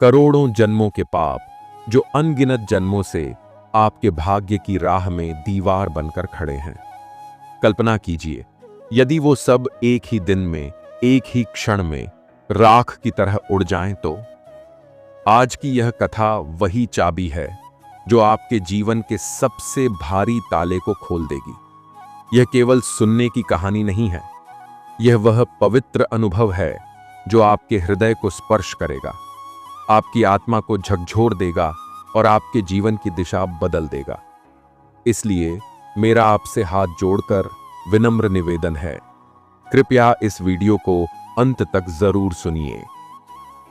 करोड़ों जन्मों के पाप जो अनगिनत जन्मों से आपके भाग्य की राह में दीवार बनकर खड़े हैं। कल्पना कीजिए, यदि वो सब एक ही दिन में, एक ही क्षण में राख की तरह उड़ जाएं तो। आज की यह कथा वही चाबी है जो आपके जीवन के सबसे भारी ताले को खोल देगी। यह केवल सुनने की कहानी नहीं है, यह वह पवित्र अनुभव है जो आपके हृदय को स्पर्श करेगा, आपकी आत्मा को झकझोर देगा और आपके जीवन की दिशा बदल देगा। इसलिए मेरा आपसे हाथ जोड़कर विनम्र निवेदन है, कृपया इस वीडियो को अंत तक जरूर सुनिए।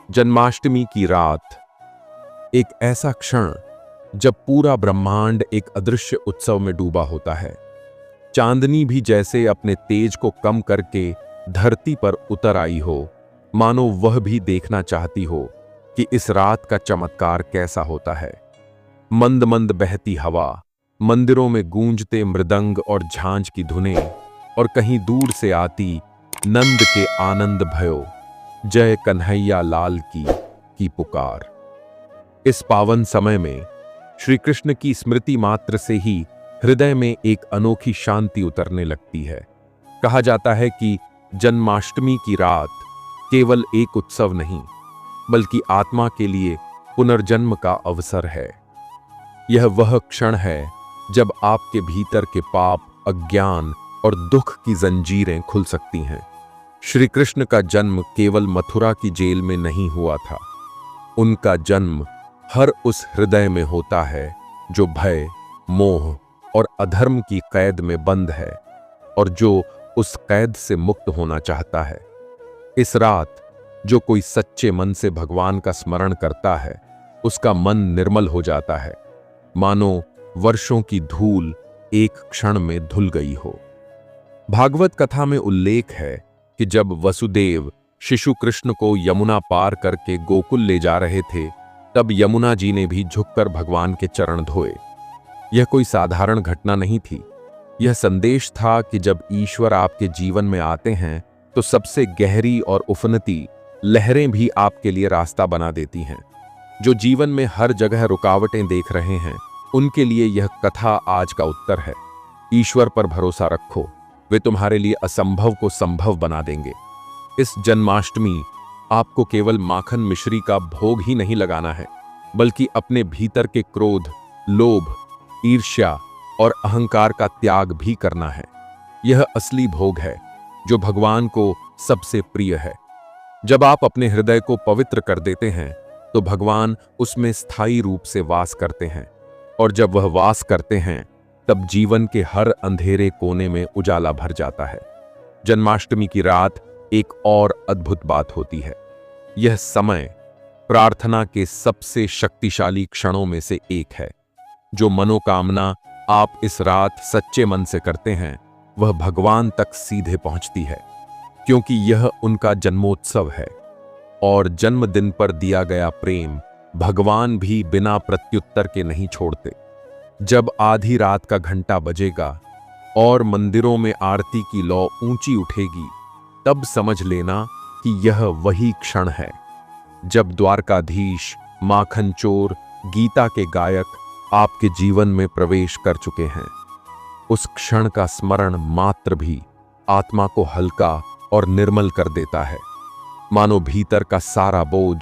जन्माष्टमी की रात, एक ऐसा क्षण जब पूरा ब्रह्मांड एक अदृश्य उत्सव में डूबा होता है। चांदनी भी जैसे अपने तेज को कम करके धरती पर उतर आई हो, मानो वह भी देखना चाहती हो कि इस रात का चमत्कार कैसा होता है। मंद मंद बहती हवा, मंदिरों में गूंजते मृदंग और झांझ की धुनें, और कहीं दूर से आती नंद के आनंद भयो, जय कन्हैया लाल की पुकार। इस पावन समय में श्री कृष्ण की स्मृति मात्र से ही हृदय में एक अनोखी शांति उतरने लगती है। कहा जाता है कि जन्माष्टमी की रात केवल एक उत्सव नहीं, बल्कि आत्मा के लिए पुनर्जन्म का अवसर है। यह वह क्षण है जब आपके भीतर के पाप, अज्ञान और दुख की जंजीरें खुल सकती हैं। श्री कृष्ण का जन्म केवल मथुरा की जेल में नहीं हुआ था। उनका जन्म हर उस हृदय में होता है जो भय, मोह और अधर्म की कैद में बंद है और जो उस कैद से मुक्त होना चाहता है। इस रात जो कोई सच्चे मन से भगवान का स्मरण करता है, उसका मन निर्मल हो जाता है, मानो वर्षों की धूल एक क्षण में धुल गई हो। भागवत कथा में उल्लेख है कि जब वसुदेव शिशु कृष्ण को यमुना पार करके गोकुल ले जा रहे थे, तब यमुना जी ने भी झुककर भगवान के चरण धोए। यह कोई साधारण घटना नहीं थी, यह संदेश था कि जब ईश्वर आपके जीवन में आते हैं तो सबसे गहरी और उफनती लहरें भी आपके लिए रास्ता बना देती हैं। जो जीवन में हर जगह रुकावटें देख रहे हैं, उनके लिए यह कथा आज का उत्तर है। ईश्वर पर भरोसा रखो, वे तुम्हारे लिए असंभव को संभव बना देंगे। इस जन्माष्टमी आपको केवल माखन मिश्री का भोग ही नहीं लगाना है, बल्कि अपने भीतर के क्रोध, लोभ, ईर्ष्या और अहंकार का त्याग भी करना है। यह असली भोग है जो भगवान को सबसे प्रिय है। जब आप अपने हृदय को पवित्र कर देते हैं तो भगवान उसमें स्थायी रूप से वास करते हैं, और जब वह वास करते हैं तब जीवन के हर अंधेरे कोने में उजाला भर जाता है। जन्माष्टमी की रात एक और अद्भुत बात होती है। यह समय प्रार्थना के सबसे शक्तिशाली क्षणों में से एक है। जो मनोकामना आप इस रात सच्चे मन से करते हैं, वह भगवान तक सीधे पहुंचती है, क्योंकि यह उनका जन्मोत्सव है। और जन्मदिन पर दिया गया प्रेम भगवान भी बिना प्रत्युत्तर के नहीं छोड़ते। जब आधी रात का घंटा बजेगा और मंदिरों में आरती की लौ ऊंची उठेगी, तब समझ लेना कि यह वही क्षण है जब द्वारकाधीश, माखन चोर, गीता के गायक आपके जीवन में प्रवेश कर चुके हैं। उस क्षण का स्मरण मात्र भी आत्मा को हल्का और निर्मल कर देता है, मानो भीतर का सारा बोझ,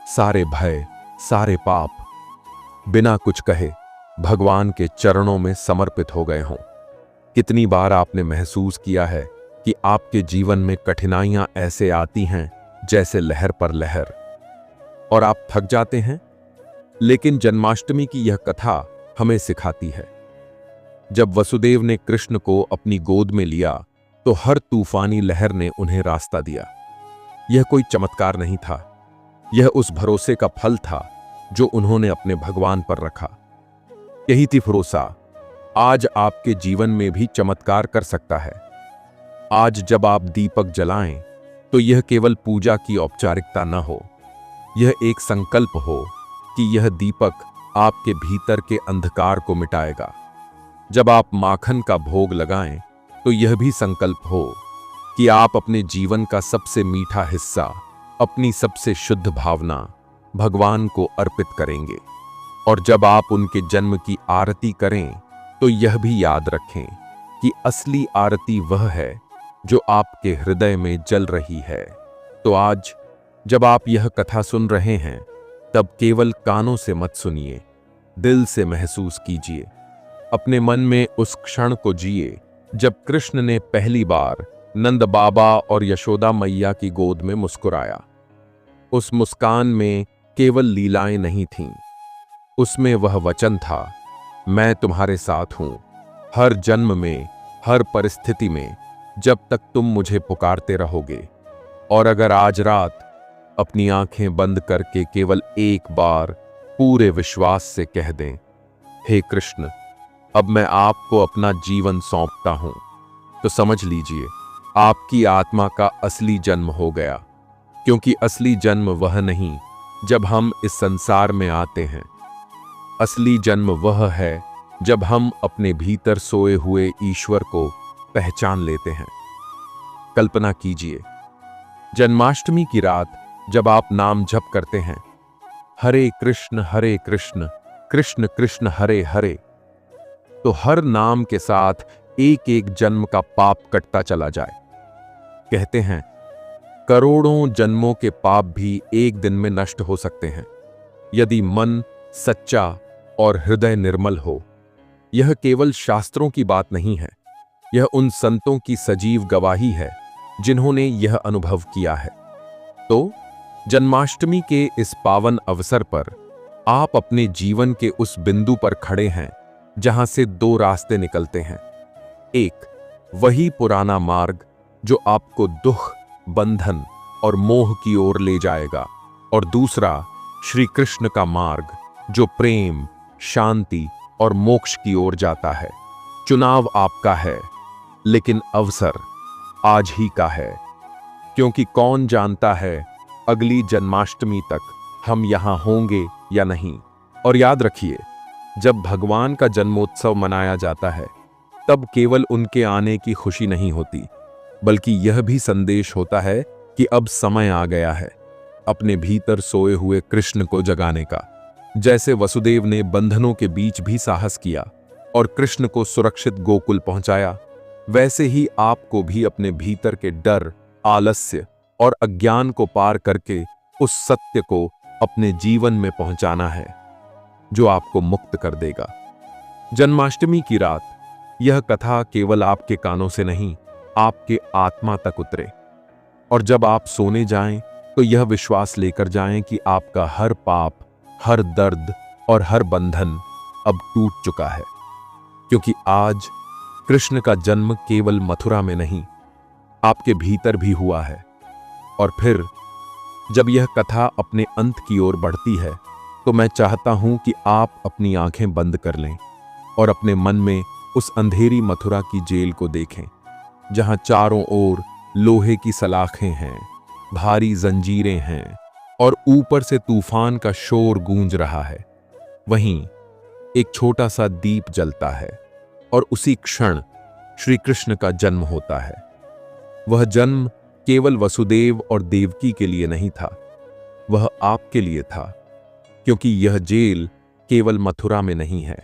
सारे भय, सारे पाप बिना कुछ कहे भगवान के चरणों में समर्पित हो गए हों। कितनी बार आपने महसूस किया है कि आपके जीवन में कठिनाइयां ऐसे आती हैं जैसे लहर पर लहर, और आप थक जाते हैं, लेकिन जन्माष्टमी की यह कथा हमें सिखाती है। जब वसुदेव ने कृष्ण को अपनी गोद में लिया तो हर तूफानी लहर ने उन्हें रास्ता दिया। यह कोई चमत्कार नहीं था, यह उस भरोसे का फल था जो उन्होंने अपने भगवान पर रखा। यही थी भरोसा आज आपके जीवन में भी चमत्कार कर सकता है। आज जब आप दीपक जलाएं तो यह केवल पूजा की औपचारिकता न हो, यह एक संकल्प हो कि यह दीपक आपके भीतर के अंधकार को मिटाएगा। जब आप माखन का भोग लगाएं तो यह भी संकल्प हो कि आप अपने जीवन का सबसे मीठा हिस्सा, अपनी सबसे शुद्ध भावना, भगवान को अर्पित करेंगे। और जब आप उनके जन्म की आरती करें तो यह भी याद रखें कि असली आरती वह है जो आपके हृदय में जल रही है। तो आज जब आप यह कथा सुन रहे हैं तब केवल कानों से मत सुनिए, दिल से महसूस कीजिए। अपने मन में उस क्षण को जिए जब कृष्ण ने पहली बार नंद बाबा और यशोदा मैया की गोद में मुस्कुराया। उस मुस्कान में केवल लीलाएं नहीं थीं, उसमें वह वचन था, मैं तुम्हारे साथ हूं, हर जन्म में, हर परिस्थिति में, जब तक तुम मुझे पुकारते रहोगे। और अगर आज रात अपनी आंखें बंद करके केवल एक बार पूरे विश्वास से कह दें, हे कृष्ण, अब मैं आपको अपना जीवन सौंपता हूं, तो समझ लीजिए आपकी आत्मा का असली जन्म हो गया। क्योंकि असली जन्म वह नहीं जब हम इस संसार में आते हैं, असली जन्म वह है जब हम अपने भीतर सोए हुए ईश्वर को पहचान लेते हैं। कल्पना कीजिए, जन्माष्टमी की रात जब आप नाम जप करते हैं, हरे कृष्ण कृष्ण कृष्ण हरे हरे, तो हर नाम के साथ एक एक जन्म का पाप कटता चला जाए। कहते हैं करोड़ों जन्मों के पाप भी एक दिन में नष्ट हो सकते हैं यदि मन सच्चा और हृदय निर्मल हो। यह केवल शास्त्रों की बात नहीं है, यह उन संतों की सजीव गवाही है जिन्होंने यह अनुभव किया है। तो जन्माष्टमी के इस पावन अवसर पर आप अपने जीवन के उस बिंदु पर खड़े हैं जहां से दो रास्ते निकलते हैं। एक, वही पुराना मार्ग जो आपको दुख, बंधन और मोह की ओर ले जाएगा, और दूसरा श्री कृष्ण का मार्ग जो प्रेम, शांति और मोक्ष की ओर जाता है। चुनाव आपका है, लेकिन अवसर आज ही का है। क्योंकि कौन जानता है अगली जन्माष्टमी तक हम यहां होंगे या नहीं। और याद रखिए, जब भगवान का जन्मोत्सव मनाया जाता है तब केवल उनके आने की खुशी नहीं होती, बल्कि यह भी संदेश होता है कि अब समय आ गया है अपने भीतर सोए हुए कृष्ण को जगाने का। जैसे वसुदेव ने बंधनों के बीच भी साहस किया और कृष्ण को सुरक्षित गोकुल पहुंचाया, वैसे ही आपको भी अपने भीतर के डर, आलस्य और अज्ञान को पार करके उस सत्य को अपने जीवन में पहुंचाना है जो आपको मुक्त कर देगा। जन्माष्टमी की रात यह कथा केवल आपके कानों से नहीं, आपके आत्मा तक उतरे। और जब आप सोने जाएं तो यह विश्वास लेकर जाएं कि आपका हर पाप, हर दर्द और हर बंधन अब टूट चुका है। क्योंकि आज कृष्ण का जन्म केवल मथुरा में नहीं, आपके भीतर भी हुआ है। और फिर जब यह कथा अपने अंत की ओर बढ़ती है तो मैं चाहता हूं कि आप अपनी आंखें बंद कर लें और अपने मन में उस अंधेरी मथुरा की जेल को देखें, जहां चारों ओर लोहे की सलाखें हैं, भारी जंजीरें हैं और ऊपर से तूफान का शोर गूंज रहा है। वहीं एक छोटा सा दीप जलता है और उसी क्षण श्री कृष्ण का जन्म होता है। वह जन्म केवल वसुदेव और देवकी के लिए नहीं था, वह आपके लिए था। क्योंकि यह जेल केवल मथुरा में नहीं है,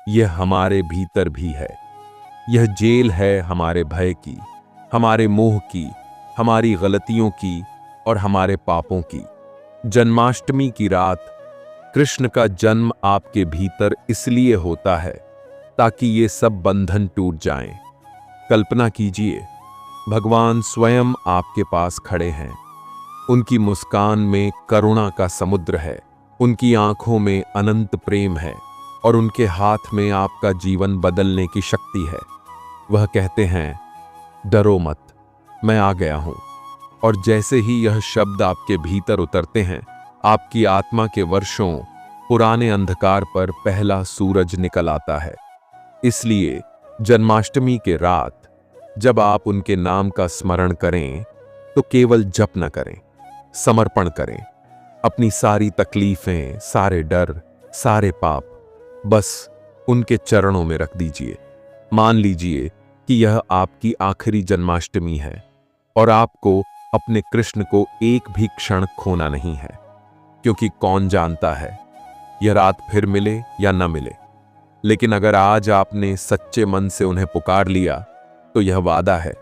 यह हमारे भीतर भी है। यह जेल है हमारे भय की, हमारे मोह की, हमारी गलतियों की और हमारे पापों की। जन्माष्टमी की रात कृष्ण का जन्म आपके भीतर इसलिए होता है ताकि ये सब बंधन टूट जाएं। कल्पना कीजिए, भगवान स्वयं आपके पास खड़े हैं। उनकी मुस्कान में करुणा का समुद्र है, उनकी आंखों में अनंत प्रेम है और उनके हाथ में आपका जीवन बदलने की शक्ति है। वह कहते हैं, डरो मत, मैं आ गया हूं। और जैसे ही यह शब्द आपके भीतर उतरते हैं, आपकी आत्मा के वर्षों पुराने अंधकार पर पहला सूरज निकल आता है। इसलिए जन्माष्टमी के रात जब आप उनके नाम का स्मरण करें तो केवल जप न करें, समर्पण करें। अपनी सारी तकलीफें, सारे डर, सारे पाप बस उनके चरणों में रख दीजिए। मान लीजिए कि यह आपकी आखिरी जन्माष्टमी है और आपको अपने कृष्ण को एक भी क्षण खोना नहीं है। क्योंकि कौन जानता है यह रात फिर मिले या न मिले। लेकिन अगर आज आपने सच्चे मन से उन्हें पुकार लिया तो यह वादा है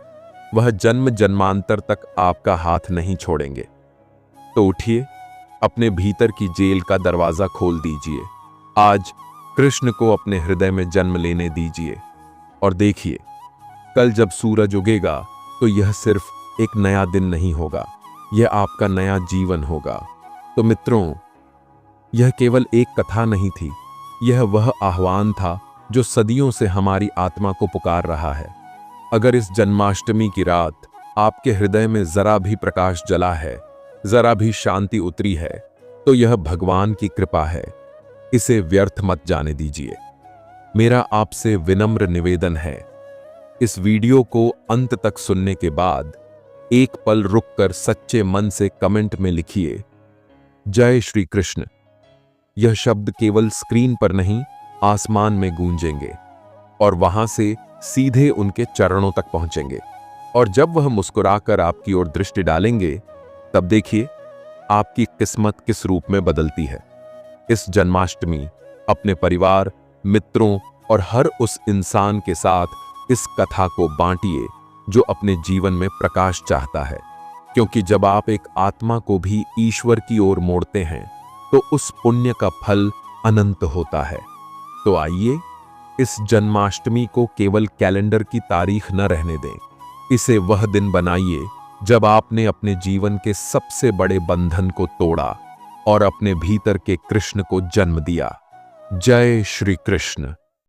वह जन्म जन्मांतर तक आपका हाथ नहीं छोड़ेंगे। तो उठिए, अपने भीतर की जेल का दरवाजा खोल दीजिए। आज कृष्ण को अपने हृदय में जन्म लेने दीजिए और देखिए, कल जब सूरज उगेगा तो यह सिर्फ एक नया दिन नहीं होगा, यह आपका नया जीवन होगा। तो मित्रों, यह केवल एक कथा नहीं थी, यह वह आह्वान था जो सदियों से हमारी आत्मा को पुकार रहा है। अगर इस जन्माष्टमी की रात आपके हृदय में जरा भी प्रकाश जला है, जरा भी शांति उतरी है, तो यह भगवान की कृपा है। इसे व्यर्थ मत जाने दीजिए। मेरा आपसे विनम्र निवेदन है, इस वीडियो को अंत तक सुनने के बाद एक पल रुककर सच्चे मन से कमेंट में लिखिए, जय श्री कृष्ण। यह शब्द केवल स्क्रीन पर नहीं, आसमान में गूंजेंगे और वहां से सीधे उनके चरणों तक पहुंचेंगे। और जब वह मुस्कुराकर आपकी ओर दृष्टि डालेंगे, तब देखिए आपकी किस्मत किस रूप में बदलती है। इस जन्माष्टमी अपने परिवार, मित्रों और हर उस इंसान के साथ इस कथा को बांटिए जो अपने जीवन में प्रकाश चाहता है, क्योंकि जब आप एक आत्मा को भी ईश्वर की ओर मोड़ते हैं तो उस पुण्य का फल अनंत होता है। तो आइए, इस जन्माष्टमी को केवल कैलेंडर की तारीख न रहने दें। इसे वह दिन बनाइए जब आपने अपने जीवन के सबसे बड़े बंधन को तोड़ा और अपने भीतर के कृष्ण को जन्म दिया। जय श्री कृष्ण।